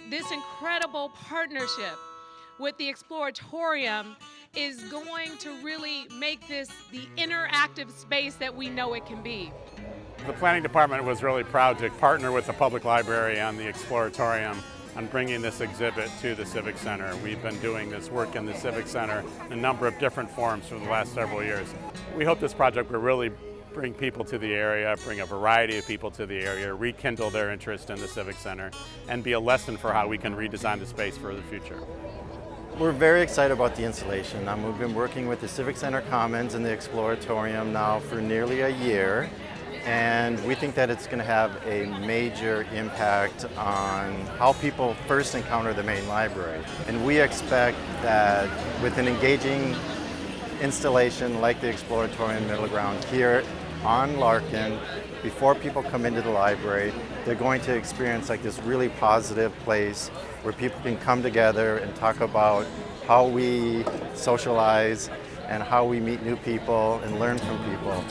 this incredible partnership with the Exploratorium is going to really make this the interactive space that we know it can be. The planning department was really proud to partner with the public library on the Exploratorium on bringing this exhibit to the Civic Center. We've been doing this work in the Civic Center in a number of different forms for the last several years. We hope this project will really bring people to the area, bring a variety of people to the area, rekindle their interest in the Civic Center, and be a lesson for how we can redesign the space for the future. We're very excited about the installation. We've been working with the Civic Center Commons and the Exploratorium now for nearly a year, and we think that it's going to have a major impact on how people first encounter the main library. And we expect that with an engaging installation like the Exploratorium Middle Ground here on Larkin, before people come into the library, they're going to experience like this really positive place where people can come together and talk about how we socialize and how we meet new people and learn from people.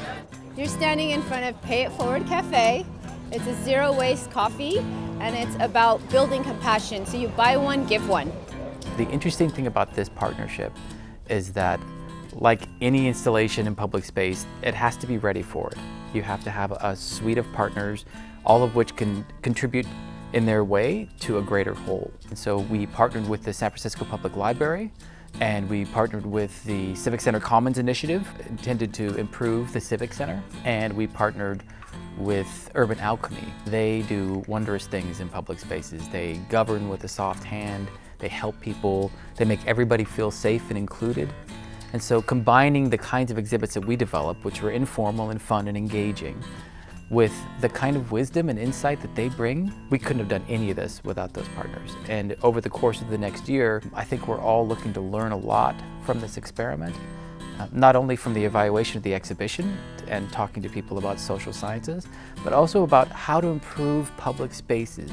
You're standing in front of Pay It Forward Cafe. It's a zero waste coffee and it's about building compassion. So you buy one, give one. The interesting thing about this partnership is that like any installation in public space, it has to be ready for it. You have to have a suite of partners, all of which can contribute in their way to a greater whole. And so we partnered with the San Francisco Public Library, and we partnered with the Civic Center Commons initiative intended to improve the Civic Center, and we partnered with Urban Alchemy. They do wondrous things in public spaces. They govern with a soft hand, they help people, they make everybody feel safe and included. And so combining the kinds of exhibits that we develop, which were informal and fun and engaging, with the kind of wisdom and insight that they bring, we couldn't have done any of this without those partners. And over the course of the next year, I think we're all looking to learn a lot from this experiment, not only from the evaluation of the exhibition and talking to people about social sciences, but also about how to improve public spaces